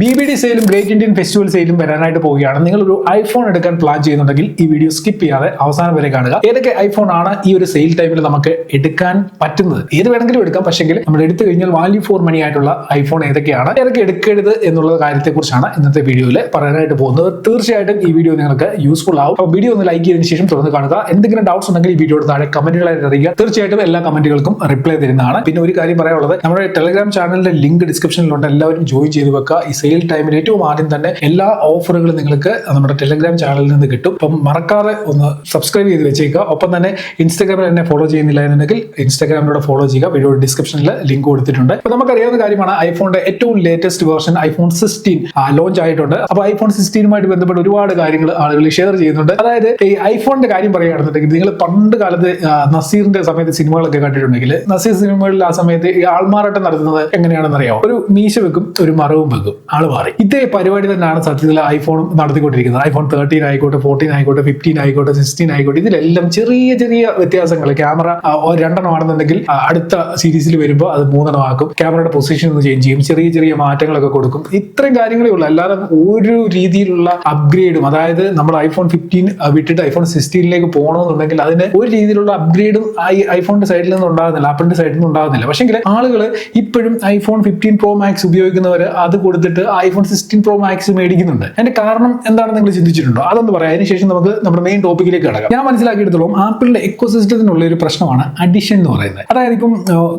BBD സെയിലും great Indian festival സെയിലും വരാനായിട്ട് പോവുകയാണ്. നിങ്ങളൊരു ഐഫോൺ എടുക്കാൻ പ്ലാൻ ചെയ്യുന്നുണ്ടെങ്കിൽ ഈ വീഡിയോ സ്കിപ്പ് ചെയ്യാതെ അവസാനം വരെ കാണുക. ഏതൊക്കെ ഐഫോൺ ആണ് ഈ ഒരു സെയിൽ ടൈമിൽ നമുക്ക് എടുക്കാൻ പറ്റുന്നത്? ഏത് വേണമെങ്കിലും എടുക്കാം, പക്ഷെങ്കിൽ നമ്മൾ എടുത്തു കഴിഞ്ഞാൽ വാല്യൂ ഫോർ മണി ആയിട്ടുള്ള ഐഫോൺ ഏതൊക്കെയാണ്, ഏതൊക്കെ എടുക്കരുത് എന്നുള്ള കാര്യത്തെക്കുറിച്ചാണ് ഇന്നത്തെ വീഡിയോയിൽ പറയാനായിട്ട് പോകുന്നത്. തീർച്ചയായിട്ടും ഈ വീഡിയോ നിങ്ങൾക്ക് യൂസ്ഫുൾ ആവും. അപ്പോൾ വീഡിയോ ഒന്ന് ലൈക്ക് ചെയ്തതിനു ശേഷം തുറന്ന് കാണുക. എന്തെങ്കിലും ഡൗട്ട്സ് ഉണ്ടെങ്കിൽ ഈ വീഡിയോയുടെ താഴെ കമന്റുകളായിട്ട് അറിയിക്കുക. തീർച്ചയായിട്ടും എല്ലാ കമന്റുകൾക്കും റിപ്ലൈ തരുന്നതാണ്. പിന്നെ ഒരു കാര്യം പറയാനുള്ളത്, നമ്മുടെ ടെലിഗ്രാം ചാനലിന്റെ ലിങ്ക് ഡിസ്ക്രിപ്ഷനിലുണ്ട്. എല്ലാവരും ജോയിൻ ചെയ്ത് വെക്കുക. ഈ സെയിൽ ടൈമിൽ ഏറ്റവും ആദ്യം തന്നെ എല്ലാ ഓഫറുകളും നിങ്ങൾക്ക് നമ്മുടെ ടെലിഗ്രാം ചാനലിൽ നിന്ന് കിട്ടും. അപ്പം മറക്കാതെ ഒന്ന് സബ്സ്ക്രൈബ് ചെയ്ത് വെച്ചേക്കുക. ഒപ്പം തന്നെ ഇൻസ്റ്റാഗ്രാമിൽ എന്നെ ഫോളോ ചെയ്യുന്നില്ല എന്നുണ്ടെങ്കിൽ ഇൻസ്റ്റാഗ്രാമിലൂടെ ഫോളോ ചെയ്യുക. വീഡിയോ ഡിസ്ക്രിപ്ഷനിൽ ലിങ്ക് കൊടുത്തിട്ടുണ്ട്. അപ്പോൾ നമുക്കറിയാവുന്ന കാര്യമാണ്, ഐഫോണിന്റെ ഏറ്റവും ലേറ്റസ്റ്റ് വേർഷൻ ഐഫോൺ 16 ലോഞ്ച് ആയിട്ടുണ്ട്. അപ്പോൾ ഐഫോൺ 16 ബന്ധപ്പെട്ട് ഒരുപാട് കാര്യങ്ങൾ ആളുകൾ ഷെയർ ചെയ്യുന്നുണ്ട്. അതായത് ഈ ഐഫോണിന്റെ കാര്യം പറയുകയാണെന്നുണ്ടെങ്കിൽ, നിങ്ങൾ പണ്ട് കാലത്ത് നസീറിന്റെ സമയത്ത് സിനിമകളൊക്കെ കണ്ടിട്ടുണ്ടെങ്കിൽ, നസീർ സിനിമകളിൽ ആ സമയത്ത് ഈ ആൾമാറാട്ടം നടത്തുന്നത് എങ്ങനെയാണെന്ന് അറിയാമോ? ഒരു മീശ വെക്കും, ഒരു മറവും വെക്കും, ആള് മാറി. ഇതേ പരിപാടി തന്നെയാണ് സത്യത്തിൽ ഐഫോണും നടത്തിക്കൊണ്ടിരിക്കുന്നത്. ഐഫോൺ 13 ആയിക്കോട്ടെ, 14 ആയിക്കോട്ടെ, 15 ആയിക്കോട്ടെ, 16 ആയിക്കോട്ടെ, ഇതിലെല്ലാം ചെറിയ ചെറിയ വ്യത്യാസങ്ങൾ. ക്യാമറ രണ്ടെണ്ണം ആണെന്നുണ്ടെങ്കിൽ അടുത്ത സീരീസിൽ വരുമ്പോൾ അത് 3 ആക്കും. ക്യാമറയുടെ പൊസിഷൻ ഒന്ന് ചേഞ്ച് ചെയ്യും, ചെറിയ ചെറിയ മാറ്റങ്ങളൊക്കെ കൊടുക്കും. ഇത്രയും കാര്യങ്ങളേ ഉള്ളൂ. അല്ലാതെ ഒരു രീതിയിലുള്ള അപ്ഗ്രേഡും, അതായത് നമ്മൾ ഐഫോൺ 15 വിട്ടിട്ട് ഐഫോൺ 16 പോകണമെന്നുണ്ടെങ്കിൽ അതിന് ഒരു രീതിയിലുള്ള അപ്ഗ്രേഡും ഐഫോണിന്റെ സൈഡിൽ നിന്ന് ഉണ്ടാകുന്നില്ല, ആപ്പിളിന്റെ സൈഡിൽ നിന്ന് ഉണ്ടാകുന്നില്ല. പക്ഷെങ്കിൽ ആളുകൾ ഇപ്പോഴും ഐഫോൺ 15 Pro Max ഉപയോഗിക്കുന്നവർ അത് കൊടുത്തിട്ട് ഐഫോൺ 16 Pro Max മേടിക്കുന്നുണ്ട്. അതിന്റെ കാരണം എന്താണെന്ന് നിങ്ങൾ ചിന്തിച്ചിട്ടുണ്ടോ? അതൊന്ന് പറയാം. അതിനുശേഷം നമുക്ക് നമ്മുടെ മെയിൻ ടോപ്പിക്കിലേക്ക് കടക്കാം. ഞാൻ മനസ്സിലാക്കിയെടുത്തോളം ആപ്പിളിന്റെ എക്കോസിസ്റ്റത്തിനുള്ള ഒരു പ്രശ്നമാണ് അഡിഷൻ എന്ന് പറയുന്നത്. അതായത് ഇപ്പം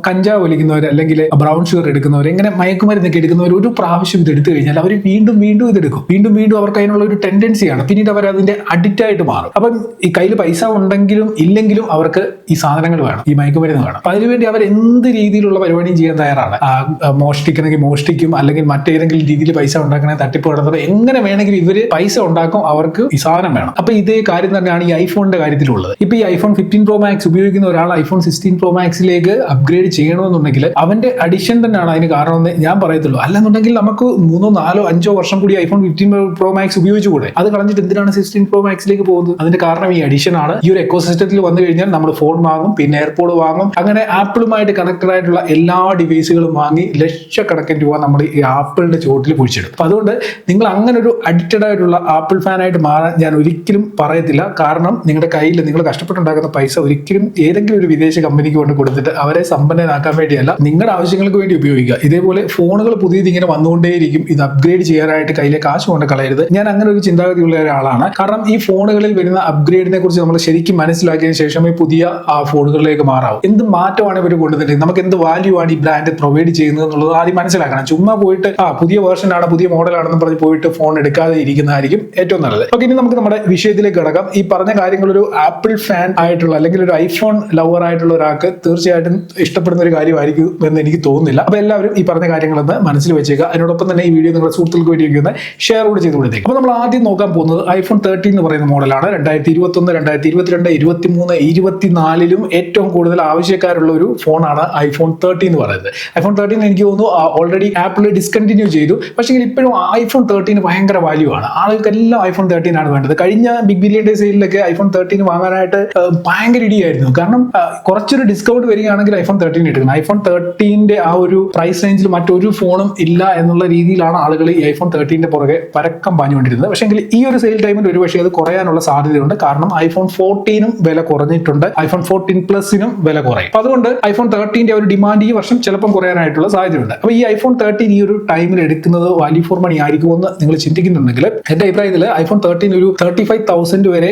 കഞ്ചാവ് വലിക്കുന്നവർ അല്ലെങ്കിൽ ബ്രൗൺ ഷുഗർ എടുക്കുന്നവർ, ഇങ്ങനെ മയക്കുമരുന്നൊക്കെ എടുക്കുന്നവർ ഒരു പ്രാവശ്യം ഇത് എടുത്തു കഴിഞ്ഞാൽ അവർ വീണ്ടും വീണ്ടും ഇതെടുക്കും. വീണ്ടും വീണ്ടും അവർക്ക് അതിനുള്ള ഒരു ടെൻഡൻസിയാണ്. പിന്നീട് അവർ അതിന്റെ അഡിക്റ്റ് ആയിട്ട് മാറും. അപ്പം ഈ കയ്യിൽ പൈസ ഉണ്ടെങ്കിലും ഇല്ലെങ്കിലും അവർക്ക് ഈ സാധനങ്ങൾ വേണം, ഈ മയക്കുമരുന്ന് വേണം. അപ്പൊ അതിനുവേണ്ടി അവർ എന്ത് രീതിയിലുള്ള പരിപാടിയും ചെയ്യാൻ തയ്യാറാണ്. മോഷ്ടിക്കണമെങ്കിൽ മോഷ്ടിക്കും, അല്ലെങ്കിൽ മറ്റേതെങ്കിലും രീതിയിൽ പൈസ ഉണ്ടാക്കണമെങ്കിൽ തട്ടിപ്പ് നടത്തുന്നത്, എങ്ങനെ വേണമെങ്കിലും ഇവര് പൈസ ഉണ്ടാക്കും, അവർക്ക് ഈ സാധനം വേണം. അപ്പൊ ഇതേ കാര്യം തന്നെയാണ് ഈ ഐഫോണിന്റെ കാര്യത്തിലുള്ളത്. ഇപ്പൊ ഈ ഐഫോൺ 15 Pro Max ഉപയോഗിക്കുന്ന ഒരാൾ ഐഫോൺ 16 Pro Maxിലേക്ക് അപ്ഗ്രേഡ് ചെയ്യണമെന്നുണ്ടെങ്കിൽ അവന്റെ അഡിഷൻ തന്നെയാണ് അതിന് കാരണമെന്ന് ഞാൻ പറയത്തുള്ളൂ. അല്ലെന്നുണ്ടെങ്കിൽ നമുക്ക് 3, 4, 5 വർഷം കൂടി ഐഫോൺ 15 Pro Max ഉപയോഗിച്ചുകൂടെ? അത് കളഞ്ഞിട്ട് എന്തിനാണ് 16 Pro Maxിലേക്ക് പോകുന്നത്? അതിന്റെ കാരണം ഈ അഡിഷൻ ആണ്. ഈ ഒരു എക്കോസിസ്റ്റത്തിൽ വന്നു കഴിഞ്ഞാൽ നമ്മൾ ഫോൺ വാങ്ങും, പിന്നെ എയർപോഡ് വാങ്ങും, അങ്ങനെ ആപ്പിളുമായിട്ട് കണക്റ്റഡ് ആയിട്ടുള്ള എല്ലാ ഡിവൈസുകളും വാങ്ങി ലക്ഷക്കണക്കിന് രൂപ നമ്മൾ ഈ ആപ്പിളിന്റെ ചോട്ടിൽ കുഴിച്ചിടും. അപ്പൊ അതുകൊണ്ട് നിങ്ങൾ അങ്ങനെ ഒരു അഡിക്റ്റഡ് ആയിട്ടുള്ള ആപ്പിൾ ഫാനായിട്ട് മാറാൻ ഞാൻ ഒരിക്കലും പറയത്തില്ല. കാരണം നിങ്ങളുടെ കയ്യിൽ നിങ്ങൾ കഷ്ടപ്പെട്ടുണ്ടാക്കുന്ന പൈസ ഒരിക്കലും ഏതെങ്കിലും ഒരു വിദേശ കമ്പനിക്ക് കൊണ്ട് കൊടുത്തിട്ട് അവരെ സമ്പന്നനാക്കാൻ വേണ്ടിയല്ല, നിങ്ങളുടെ ആവശ്യങ്ങൾക്ക് വേണ്ടി ഉപയോഗിക്കുക. ഇതേപോലെ ഫോണുകൾ പുതിയത് ഇങ്ങനെ വന്നുകൊണ്ടേയിരിക്കും. ഇത് അപ്ഗ്രേഡ് ചെയ്യാനായിട്ട് കയ്യിലെ കാശ് കൊണ്ട് കളയരുത്. ഞാൻ അങ്ങനെ ഒരു ചിന്താഗതിയുള്ള ഒരാളാണ്. കാരണം ഈ ഫോണുകളിൽ വരുന്ന അപ്ഗ്രേഡിനെ കുറിച്ച് നമ്മൾ ശരിക്കും മനസ്സിലാക്കിയതിനു ശേഷമേ പുതിയ ഫോണുകളിലേക്ക് മാറാവും. എന്ത് മാറ്റമാണ് ഇവർ കൊണ്ടുവന്നിട്ട്, നമുക്ക് എന്ത് വാല്യൂ ആണ് ഈ ബ്രാൻഡ് പ്രൊവൈഡ് ചെയ്യുന്നത് എന്നുള്ളത് ആദ്യം മനസ്സിലാക്കണം. ചുമ്മാ പോയിട്ട് പുതിയ വേർഷൻ ആണ്, പുതിയ മോഡലാണെന്ന് പറഞ്ഞ് പോയിട്ട് ഫോൺ എടുക്കാതെ ഇരിക്കുന്നതായിരിക്കും ഏറ്റവും നല്ലത്. ഓക്കെ, ഇനി നമുക്ക് നമ്മുടെ വിഷയത്തിലേക്ക് കിടക്കാം. ഈ പറഞ്ഞ കാര്യങ്ങൾ ഒരു ആപ്പിൾ ഫാൻ ആയിട്ടുള്ള അല്ലെങ്കിൽ ഒരു ഐഫോൺ ലവർ ആയിട്ടുള്ള ഒരാൾക്ക് തീർച്ചയായിട്ടും ഇഷ്ടപ്പെടുന്ന ഒരു കാര്യമായിരിക്കും എന്ന് എനിക്ക് തോന്നുന്നില്ല. അപ്പൊ എല്ലാവരും ഈ പറഞ്ഞ കാര്യങ്ങളൊന്ന് മനസ്സിൽ വെച്ചേക്കുക. അതിനോടൊപ്പം തന്നെ ഈ വീഡിയോ നിങ്ങളുടെ സുഹൃത്തുക്കൾക്ക് വേണ്ടി ഷെയർ കൂടി ചെയ്ത് കൊടുത്തേക്കും. അപ്പൊ നമ്മൾ ആദ്യം നോക്കാൻ പോകുന്നത് ഐഫോൺ 13 എന്ന് പറയുന്ന മോഡലാണ്. 2021, 2022, 23, 24 ഏറ്റവും കൂടുതൽ ആവശ്യക്കാരുള്ള ഒരു ഫോണാണ് ഐഫോൺ 13 എന്ന് പറയുന്നത്. ഐഫോൺ 13 എനിക്ക് തോന്നുന്നു ഓൾറെഡി ആപ്പിൾ ഡിസ്കണ്ടിന്യൂ ചെയ്തു. പക്ഷേ ഇപ്പോഴും ഐഫോൺ 13 ഭയങ്കര വാല്യൂ ആണ്. ആളുകൾക്കെല്ലാം ഐഫോൺ 13 ആണ് വേണ്ടത്. കഴിഞ്ഞ ബിഗ് ബില്യൺ ഡേ സെയിലൊക്കെ ഐഫോൺ 13 വാങ്ങാനായിട്ട് ഭയങ്കര ഇടിയായിരുന്നു. കാരണം കുറച്ചൊരു ഡിസ്കൗണ്ട് വരികയാണെങ്കിൽ ഐഫോൺ 13 എടുക്കണം. ഐഫോൺ 13 ആ ഒരു പ്രൈസ് റേഞ്ചിൽ മറ്റൊരു ഫോണും ഇല്ല എന്നുള്ള രീതിയിലാണ് ആളുകൾ ഈ ഐഫോൺ 13 പുറകെ പരക്കം പാഞ്ഞുകൊണ്ടിരുന്നത്. പക്ഷേ ഈ ഒരു സെയിൽ ടൈമിൽ ഒരുപക്ഷെ അത് കുറയാനുള്ള സാധ്യതയുണ്ട്. കാരണം ഐഫോൺ 14 വില കുറഞ്ഞിട്ടുണ്ട്, ഐഫോൺ 14 പ്ലസിനും വില കുറയും. അതുകൊണ്ട് ഐഫോൺ 13 ഒരു ഡിമാൻഡ് ഈ വർഷം ചിലപ്പം കുറയാനായിട്ടുള്ള സാധ്യതയുണ്ട്. അപ്പൊ ഈ ഐഫോൺ 13 ഈ ഒരു ടൈമിൽ എടുക്കുന്നത് വാല്യൂ ഫോർ മണി ആയിരിക്കുമെന്ന് നിങ്ങൾ ചിന്തിക്കുന്നുണ്ടെങ്കിൽ, എന്റെ അഭിപ്രായത്തിൽ ഐഫോൺ 13 ഒരു 35,000 വരെ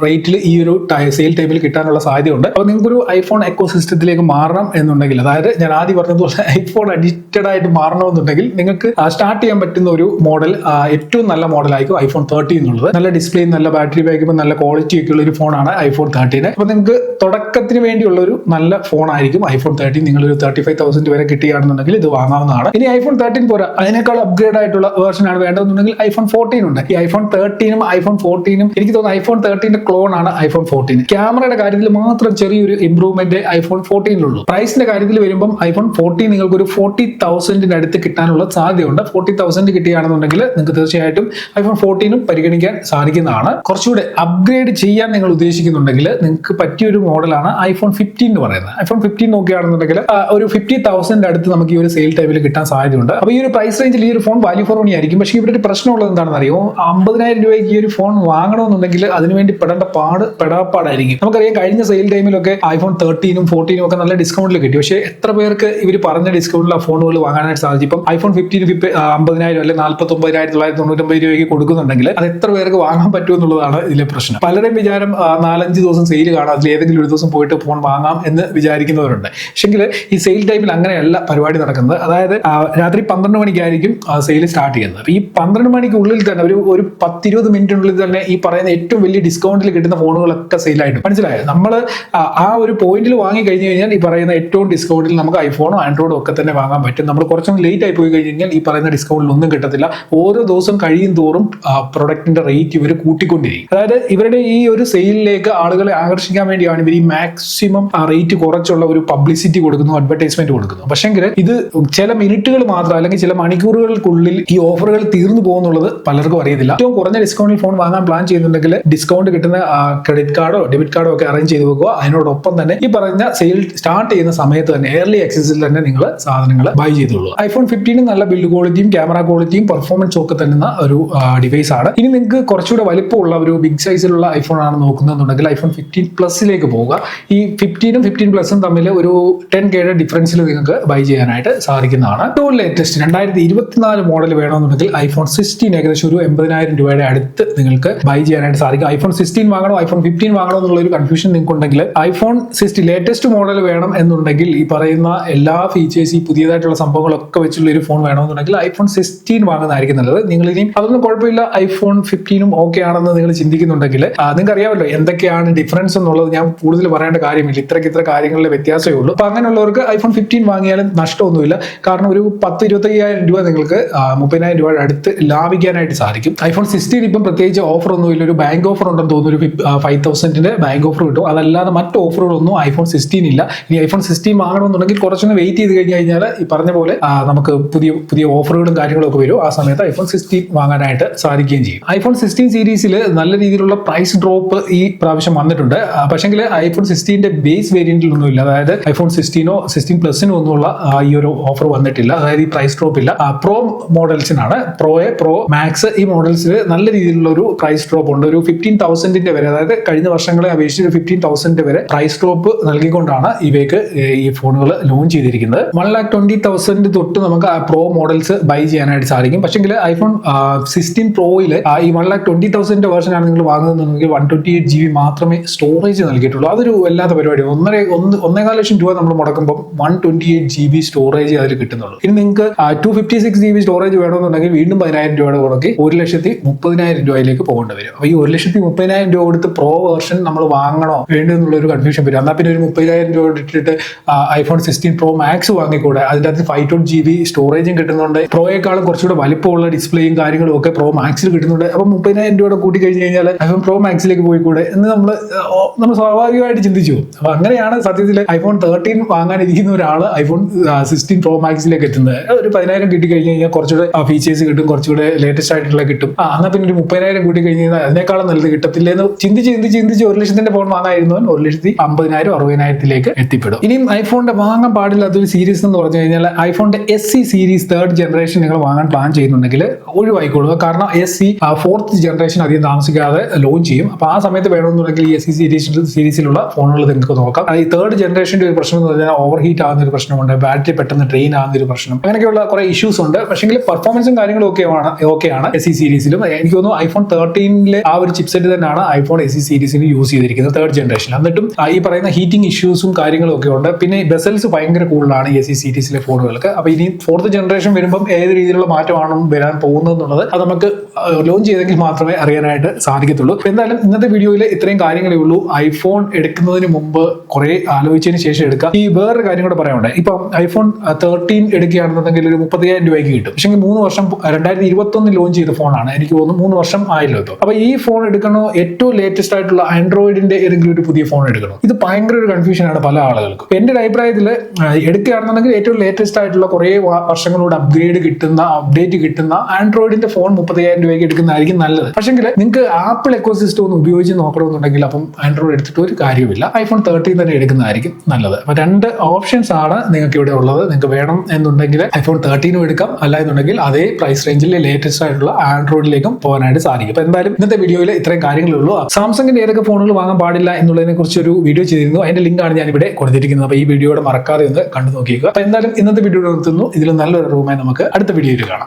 റേറ്റിൽ ഈ ഒരു സെയിൽ ടൈമിൽ കിട്ടാനുള്ള സാധ്യതയുണ്ട്. അപ്പോൾ നിങ്ങൾക്കൊരു ഐഫോൺ എക്കോസിസ്റ്റത്തിലേക്ക് മാറണം എന്നുണ്ടെങ്കിൽ, അതായത് ഞാൻ ആദ്യം പറഞ്ഞതുപോലെ ഐഫോൺ അഡിക്റ്റഡ് ആയിട്ട് മാറണമെന്നുണ്ടെങ്കിൽ നിങ്ങൾക്ക് സ്റ്റാർട്ട് ചെയ്യാൻ പറ്റുന്ന ഒരു മോഡൽ, ഏറ്റവും നല്ല മോഡലായിരിക്കും ഐഫോൺ 13 എന്നുള്ളത്. നല്ല ഡിസ്പ്ലേയും നല്ല ബാറ്ററി ബാക്കപ്പും നല്ല ക്വാളിറ്റി ഒക്കെ ഉള്ള ഒരു ഫോണാണ് ഐഫോൺ 13. അപ്പോൾ നിങ്ങൾക്ക് തുടക്കത്തിന് വേണ്ടിയുള്ള ഒരു നല്ല ഫോൺ ആയിരിക്കും ഐഫോൺ 13. നിങ്ങളൊരു 35,000 വരെ കിട്ടുകയാണെന്നുണ്ടെങ്കിൽ ഇത് വാങ്ങാവുന്നതാണ്. ഇനി ഐഫോൺ 13 പോരാ, അതിനേക്കാൾ അപ്ഗ്രേഡ് ആയിട്ടുള്ള വേർഷൻ ആണ് വേണ്ടതെന്നുണ്ടെങ്കിൽ ഐഫോൺ 14 ഉണ്ട്. ഈ ഐഫോൺ 13 ഐഫോൺ 14 എനിക്ക് തോന്നുന്നു ഐഫോൺ 13 ക്ലോൺ ആണ് ഐഫോൺ 14. ക്യാമറയുടെ കാര്യത്തിൽ മാത്രം ചെറിയൊരു ഇംപ്രൂവ്മെന്റ് ഐഫോൺ 14 പ്രൈസിന്റെ കാര്യത്തിൽ വരുമ്പോൾ ഐഫോൺ 14 നിങ്ങൾക്ക് ഒരു 40,000 അടുത്ത് കിട്ടാനുള്ള സാധ്യതയുണ്ട്. 40,000 കിട്ടുകയാണെന്നുണ്ടെങ്കിൽ നിങ്ങൾക്ക് തീർച്ചയായിട്ടും ഐഫോൺ 14 പരിഗണിക്കാൻ സാധിക്കുന്നതാണ്. കുറച്ചുകൂടെ അപ്ഗ്രേഡ് ചെയ്യാൻ നിങ്ങൾ ഉദ്ദേശിക്കുന്നുണ്ടെങ്കിൽ നിങ്ങൾക്ക് പറ്റിയൊരു മോഡലാണ് ഐഫോൺ 15 എന്ന് പറയുന്നത്. ഐഫോൺ 15 നോക്കുകയാണെന്നുണ്ടെങ്കിൽ ഒരു 50,000 അടുത്ത് നമുക്ക് ഈ ഒരു സെയിൽ ടൈമിൽ കിട്ടാൻ സാധ്യതയുണ്ട്. അപ്പോൾ ഈ ഒരു പ്രൈസ് റേഞ്ചിൽ ഈ ഒരു ഫോൺ വാല്യൂ ഫോർ മണി ആയിരിക്കും. പക്ഷേ ഇവിടെ ഒരു പ്രശ്നമുള്ളത് എന്താണെന്ന് അറിയോ, 50,000 രൂപയ്ക്ക് ഈ ഒരു ഫോൺ വാങ്ങണമെന്നുണ്ടെങ്കിൽ അതിനുവേണ്ടി പെടാപ്പാടായിരിക്കും. നമുക്കറിയാം കഴിഞ്ഞ സെയിൽ ടൈമിലൊക്കെ iPhone 13ഉം 14ഉം ഒക്കെ നല്ല ഡിസ്കൗണ്ടിൽ കിട്ടി. പക്ഷേ എത്ര പേർക്ക് ഇവർ പറഞ്ഞ ഡിസ്കൗണ്ടിൽ ആ ഫോണുകൾ വാങ്ങാനായിട്ട് സാധിച്ചു? ഇപ്പം iPhone 15 50,000 അല്ലെങ്കിൽ 49,999 രൂപയ്ക്ക് കൊടുക്കുന്നുണ്ടെങ്കിൽ അത് എത്ര പേർക്ക് വാങ്ങാൻ പറ്റും എന്നുള്ളതാണ് ഇതിലെ പ്രശ്നം. പലരും വിചാരം 4-5 ദിവസം സെയിൽ കാണാം, അതിൽ ഏതെങ്കിലും ഒരു ദിവസം പോയിട്ട് ഫോൺ വാങ്ങാം എന്ന് വിചാരിക്കുന്നവരുണ്ട്. പക്ഷെങ്കിൽ ഈ സെയിൽ ടൈമിൽ അങ്ങനെയല്ല പരിപാടി നടക്കുന്നത്. അതായത് രാത്രി 12 മണിക്കായിരിക്കും സെയിൽ സ്റ്റാർട്ട് ചെയ്യുന്നത്. അപ്പോൾ ഈ 12 മണിക്കുള്ളിൽ തന്നെ ഒരു 10-20 മിനിറ്റിനുള്ളിൽ തന്നെ ഈ പറയുന്ന ഏറ്റവും വലിയ ഡിസ്കൗണ്ടിൽ കിട്ടുന്ന ഫോണുകളൊക്കെ സെയിലായിട്ട് മനസ്സിലായോ. നമ്മൾ ആ ഒരു പോയിന്റിൽ വാങ്ങി കഴിഞ്ഞു കഴിഞ്ഞാൽ ഈ പറയുന്ന ഏറ്റവും ഡിസ്കൗണ്ടിൽ നമുക്ക് ഐഫോണോ ആൻഡ്രോയിഡോ ഒക്കെ തന്നെ വാങ്ങാൻ പറ്റും. നമ്മൾ കുറച്ചൊന്ന് ലേറ്റ് ആയി പോയി കഴിഞ്ഞാൽ ഈ പറയുന്ന ഡിസ്കൗണ്ടിൽ ഒന്നും കിട്ടത്തില്ല. ഓരോ ദിവസം കഴിയും തോറും പ്രൊഡക്റ്റിന്റെ റേറ്റ് ഇവർ കൂട്ടിക്കൊണ്ടിരിക്കും. അതായത് ഇവരുടെ ഈ ഒരു സെയിലിലേക്ക് ആളുകളെ ആകർഷിക്കാൻ വേണ്ടിയാണ് ഇവർ ഈ മാക്സിമം റേറ്റ് കുറച്ചുള്ള ഒരു പബ്ലിസിറ്റി കൊടുക്കുന്നു, അഡ്വർടൈസ്മെന്റ് കൊടുക്കുന്നു. പക്ഷെങ്കിൽ ഇത് ചില മിനിറ്റുകൾ മാത്രം അല്ലെങ്കിൽ ചില മണിക്കൂറുകൾക്കുള്ളിൽ ഈ ഓഫറുകൾ തീർന്നു പോകുന്നുള്ളത് പലർക്കും അറിയത്തില്ല. ഏറ്റവും കുറഞ്ഞ ഡിസ്കൗണ്ടിൽ ഫോൺ വാങ്ങാൻ പ്ലാൻ ചെയ്യുന്നുണ്ടെങ്കിൽ ഡിസ്കൗണ്ട് കിട്ടുന്ന ക്രെഡിറ്റ് കാർഡോ ഡെബിറ്റ് കാർഡോ ഒക്കെ അറേഞ്ച് ചെയ്ത് വെക്കുക. അതിനോടൊപ്പം തന്നെ ഈ പറഞ്ഞ സെയിൽ സ്റ്റാർട്ട് ചെയ്യുന്ന സമയത്ത് തന്നെ ഏർലി ആക്സസിൽ തന്നെ നിങ്ങൾ സാധനങ്ങൾ ബൈ ചെയ്തോളൂ. iPhone 15 നല്ല ബിൽഡ് ക്വാളിറ്റിയും ക്യാമറ ക്വാളിറ്റിയും പെർഫോമൻസും ഒക്കെ തരുന്ന ഒരു ഡിവൈസ് ആണ്. ഇനി നിങ്ങൾക്ക് കുറച്ചുകൂടെ വലിപ്പമുള്ള ഒരു ബിഗ് സൈസിലുള്ള ഐഫോൺ ആണ് നോക്കുന്നതെന്നുണ്ടെങ്കിൽ iPhone 15 പ്ലസിലേക്ക് പോവുക. ഈ 15ഉം 15 പ്ലസും തമ്മിൽ ഒരു 10K ഡിഫറൻസിൽ നിങ്ങൾക്ക് ബൈ ചെയ്യാനായിട്ട് സാധിക്കുന്നതാണ്. ഏറ്റവും ലേറ്റസ്റ്റ് 2024 മോഡൽ വേണമെന്നുണ്ടെങ്കിൽ iPhone 16 ഏകദേശം ഒരു 80,000 രൂപയുടെ അടുത്ത് നിങ്ങൾക്ക് ബൈ ചെയ്യാനായിട്ട് സാധിക്കും. iPhone 16 വാങ്ങണോ iPhone 15 വാങ്ങണോ എന്നുള്ള ഒരു കൺഫ്യൂഷൻ നിങ്ങൾക്ക് ഉണ്ടെങ്കിൽ iPhone 16 ലേറ്റസ്റ്റ് മോഡൽ വേണം എന്നുണ്ടെങ്കിൽ ഈ പറയുന്ന എല്ലാ ഫീച്ചേഴ്സ് ഈ പുതിയതായിട്ടുള്ള സംഭവങ്ങളൊക്കെ വെച്ചുള്ള ഒരു ഫോൺ വേണമെന്നുണ്ടെങ്കിൽ iPhone 16 വാങ്ങുന്നതായിരിക്കും നല്ലത്. നിങ്ങൾ ഇനിയും അതൊന്നും കുഴപ്പമില്ല, iPhone 15ഉം ഓക്കെ ആണെന്ന് നിങ്ങൾ ചിന്തിക്കുന്നുണ്ടെങ്കിൽ നിങ്ങൾക്ക് അറിയാമല്ലോ എന്തൊക്കെയാണ് ഡിഫറൻസ് എന്നുള്ളത്. ഞാൻ കൂടുതൽ പറയേണ്ട കാര്യമില്ല, ഇത്ര കാര്യങ്ങളിലെ വ്യത്യാസമേ ഉള്ളൂ. അപ്പൊ അങ്ങനെയുള്ളവർക്ക് iPhone 15 വാങ്ങിയാലും നഷ്ടമൊന്നുമില്ല. കാരണം ഒരു 10-25,000 രൂപ നിങ്ങൾക്ക് 30,000 രൂപയുടെ അടുത്ത് ലാഭിക്കാനായിട്ട് സാധിക്കും. iPhone 16 ഇപ്പം പ്രത്യേകിച്ച് ഓഫർ ഒന്നുമില്ല, ഒരു ബാങ്ക് ഓഫർ ഉണ്ടെന്ന് തോന്നുന്നു, ഒരു 5,000 ബാങ്ക് ഓഫർ കിട്ടും. അതല്ലാതെ മറ്റ് ഓഫറുകളൊന്നും iPhone 16 ഇല്ല. ഇനി iPhone 16 വാങ്ങണമെന്നുണ്ടെങ്കിൽ കുറച്ചൊന്ന് വെയിറ്റ് ചെയ്ത് കഴിഞ്ഞാൽ ഈ പറഞ്ഞ പോലെ നമുക്ക് പുതിയ ഓഫറുകളും കാര്യങ്ങളും ഒക്കെ വരും. ആ സമയത്ത് iPhone 16 വാങ്ങാനായിട്ട് സാധിക്കുകയും ചെയ്യും. iPhone 16 സീരീസിൽ നല്ല രീതിയിലുള്ള പ്രൈസ് ഡ്രോപ്പ് ഈ പ്രാവശ്യം വന്നിട്ടുണ്ട്. പക്ഷെങ്കിൽ iPhone 16ന്റെ ബേസ് വേരിയന്റിലൊന്നും ഇല്ല. അതായത് iPhone 16ഓ 16 പ്ലസിനോ ഒന്നുമുള്ള ഈ ഒരു ഓഫർ വന്നിട്ടില്ല. അതായത് ഈ പ്രൈസ് ഡ്രോപ്പ് ഇല്ല. പ്രോ മോഡൽസിനാണ്, പ്രോ മാക്സ് ഈ മോഡൽസിൽ നല്ല രീതിയിലുള്ള ഒരു പ്രൈസ് ഡ്രോപ്പ് ഉണ്ട്. ഒരു 15,000 വരെ, അതായത് കഴിഞ്ഞ വർഷങ്ങളെ അപേക്ഷിച്ച് 15,000 വരെ പ്രൈസ് ഡ്രോപ്പ് നൽകിക്കൊണ്ടാണ് ഇവയ്ക്ക് ഈ ഫോണുകൾ ലോഞ്ച് ചെയ്തിരിക്കുന്നത്. 1,20,000 തൊട്ട് നമുക്ക് പ്രോ മോഡൽസ് ബൈ ചെയ്യാനായിട്ട് സാധിക്കും. പക്ഷെങ്കിൽ iPhone 16 പ്രോയിൽ ഈ 1,20,000 വേർഷനാണ് നിങ്ങൾ വാങ്ങുന്നതെന്നുണ്ടെങ്കിൽ 128 GB മാത്രമേ സ്റ്റോറേജ് നൽകിയിട്ടുള്ളൂ. അതൊരു വല്ലാത്ത പരിപാടി. 1.25 ലക്ഷം രൂപ നമ്മൾ മുടക്കുമ്പോൾ 128 GB സ്റ്റോറേജ് അതിൽ കിട്ടുന്നുള്ളൂ. ഇനി നിങ്ങൾക്ക് 256 GB സ്റ്റോറേജ് വേണമെന്നുണ്ടെങ്കിൽ വീണ്ടും 10,000 രൂപയുടെ മുടക്കി 1,30,000 രൂപയിലേക്ക് പോകേണ്ടി വരും. അപ്പോൾ ഈ 1,30,000 രൂപ കൊടുത്ത് പ്രോ വേർഷൻ നമ്മൾ വാങ്ങണോ വേണ്ടോ എന്നുള്ള ഒരു കൺഫ്യൂഷൻ വരും. എന്നാൽ പിന്നെ ഒരു 30,000 രൂപ ഇട്ടിട്ട് iPhone 16 Pro Max വാങ്ങിക്കൂടെ? അതിൻ്റെ അകത്ത് 512 GB സ്റ്റോറേജും കിട്ടുന്നുണ്ട്. പ്രോയേക്കാളും കുറച്ചുകൂടെ വലിപ്പമുള്ള ഡിസ്പ്ലേയും കാര്യങ്ങളും ഒക്കെ Pro Maxൽ കിട്ടുന്നുണ്ട്. അപ്പം 30,000 രൂപ കൂട്ടി കഴിഞ്ഞ് കഴിഞ്ഞാൽ iPhone Pro Maxലേക്ക് പോയിക്കൂടെ എന്ന് നമ്മൾ സ്വാഭാവികമായിട്ട് ചിന്തിച്ചു. അപ്പൊ അങ്ങനെയാണ് സത്യത്തിൽ iPhone 13 വാങ്ങാനിരിക്കുന്ന ഒരാൾ iPhone 16 Pro Maxലേക്ക് എത്തുന്നത്. ഒരു 10,000 കിട്ടി കഴിഞ്ഞ് കഴിഞ്ഞാൽ കുറച്ചുകൂടെ ഫീച്ചേഴ്സ് കിട്ടും, കുറച്ചുകൂടെ ലേറ്റസ്റ്റ് ആയിട്ടുള്ള കിട്ടും. എന്നാൽ പിന്നെ ഒരു 30,000 കൂട്ടി കഴിഞ്ഞ് കഴിഞ്ഞാൽ അതിനേക്കാളും നല്ലത് കിട്ടത്തില്ല എന്ന് ചിന്തിച്ച് 1,00,000 ഫോൺ വാങ്ങായിരുന്നവൻ 1,50,000 60,000 എത്തിപ്പെടും. ഇനിയും ഐഫോണിന്റെ വാങ്ങാൻ പാടില്ലാത്തൊരു സീരീസ് എന്ന് പറഞ്ഞു കഴിഞ്ഞാൽ ഐഫോണിന്റെ SE സീരീസ് 3rd ജനറേഷൻ നിങ്ങൾ വാങ്ങാൻ പ്ലാൻ ചെയ്യുന്നുണ്ടെങ്കിൽ ഒഴിവായിക്കൊള്ളുക. കാരണം SE 4th ജനറേഷൻ അധികം താമസിക്കാതെ ലോഞ്ച് ചെയ്യും. അപ്പോൾ ആ സമയത്ത് വേണമെന്നുണ്ടെങ്കിൽ ഈ SE സീരീസിലുള്ള ഫോണുകൾ നിങ്ങൾക്ക് നോക്കാം. ഈ 3rd ജനറേഷൻ്റെ ഒരു പ്രശ്നം എന്ന് പറഞ്ഞാൽ ഓവർ ഹീറ്റ് ആകുന്ന ഒരു പ്രശ്നമുണ്ട്, ബാറ്ററി പെട്ടെന്ന് ഡ്രെയിൻ ആകുന്ന ഒരു പ്രശ്നം, അങ്ങനെയൊക്കെയുള്ള കുറെ ഇഷ്യൂസ് ഉണ്ട്. പക്ഷേ പെർഫോമൻസും കാര്യങ്ങളും ഓക്കെയാണ് SE സീരീസിലും. എനിക്ക് തോന്നുന്നു iPhone 13 ആ ഒരു ചിപ്സെറ്റ് തന്നെയാണ് iPhone SE സീരീസിൽ യൂസ് ചെയ്തിരിക്കുന്നത് 3rd ജനറേഷൻ. എന്നിട്ടും ഈ പറയുന്ന ഹീറ്റിംഗ് ഇഷ്യൂസും കാര്യങ്ങളും ഒക്കെ ഉണ്ട്. പിന്നെ ബെസൽസ് ഭയങ്കര കൂടുതലാണ് SE സീരീസിലെ ഫോണുകൾക്ക്. അപ്പോൾ ഇനി 4th ജനറേഷൻ വരുമ്പം ഏത് രീതിയിലുള്ള മാറ്റമാണ് വരാൻ പോകുന്നത് എന്നുള്ളത് അത് നമുക്ക് ലോഞ്ച് ചെയ്തെങ്കിൽ മാത്രമേ അറിയാനായിട്ട് സാധിക്കത്തുള്ളൂ. എന്തായാലും ഇന്നത്തെ വീഡിയോയിൽ ഇത്രയും കാര്യങ്ങളേ ഉള്ളൂ. ഐഫോൺ എടുക്കുന്നതിന് മുമ്പ് കുറെ ആലോചിച്ചതിന് ശേഷം എടുക്കുക. ഈ വേറൊരു കാര്യം കൂടെ പറയാനുണ്ട്. ഇപ്പം iPhone 13 എടുക്കുകയാണെന്നുണ്ടെങ്കിൽ ഒരു 30,000 രൂപയ്ക്ക് കിട്ടും. പക്ഷേ 3 വർഷം 2021 ലോഞ്ച് ചെയ്ത ഫോണാണ്. എനിക്ക് തോന്നുന്നു 3 വർഷം ആയല്ലോ ഇപ്പോൾ. അപ്പൊ ഈ ഫോൺ എടുക്കണോ ഏറ്റവും ലേറ്റസ്റ്റ് ആയിട്ടുള്ള ആൻഡ്രോയിഡിന്റെ ഏതെങ്കിലും ഒരു പുതിയ ഫോൺ എടുക്കണോ? ഇത് ഭയങ്കര ഒരു കൺഫ്യൂഷൻ ആണ് പല ആളുകൾക്കും. എന്റെ ഒരു അഭിപ്രായത്തിൽ എടുക്കുകയാണെന്നുണ്ടെങ്കിൽ ഏറ്റവും ലേറ്റസ്റ്റ് ആയിട്ടുള്ള കുറെ വർഷങ്ങളോട് അപ്ഡേറ്റ് കിട്ടുന്ന ആൻഡ്രോയിഡിന്റെ ഫോൺ 30,000 രൂപയ്ക്ക് എടുക്കുന്നതായിരിക്കും നല്ലത്. പക്ഷെങ്കിൽ നിങ്ങൾക്ക് ആപ്പിൾ എക്കോസിസ്റ്റം ഒന്ന് ഉപയോഗിച്ച് നോക്കണമെന്നുണ്ടെങ്കിൽ അപ്പം ആൻഡ്രോയിഡ് എടുത്തിട്ട് ഒരു കാര്യമില്ല, iPhone 13 തന്നെ എടുക്കുന്നതായിരിക്കും നല്ലത്. അപ്പൊ 2 ഓപ്ഷൻസ് ആണ് നിങ്ങൾക്ക് ഇവിടെ ഉള്ളത്. നിങ്ങൾക്ക് വേണം എന്നുണ്ടെങ്കിൽ iPhone 13 എടുക്കാം, അല്ല എന്നുണ്ടെങ്കിൽ അതേ പ്രൈസ് റേഞ്ചിൽ ലേറ്റസ്റ്റ് ആയിട്ടുള്ള ആൻഡ്രോയിഡിലേക്കും പോകാനായിട്ട് സാധിക്കും. അപ്പോൾ എന്തായാലും ഇന്നത്തെ വീഡിയോയിൽ ഇത്രയും കാര്യങ്ങളേ ഉള്ളൂ. സാംസങ്ങിന്റെ ഏതൊക്കെ ഫോണുകൾ വാങ്ങാൻ പാടില്ല എന്നുള്ളതിനെ കുറിച്ച് ഒരു വീഡിയോ ചെയ്തിരുന്നു. അതിന്റെ ലിങ്കാണ് ഞാൻ ഇവിടെ കൊടുത്തിരിക്കുന്നത്. അപ്പോൾ ഈ വീഡിയോയുടെ മറക്കാതെ ഒന്ന് കണ്ടു നോക്കിയേക്കുക. അപ്പോൾ എന്തായാലും ഇന്നത്തെ വീഡിയോ നിർത്തുന്നു. ഇതിൽ നല്ലൊരു റൂമായി നമുക്ക് അടുത്ത വീഡിയോയിൽ കാണാം.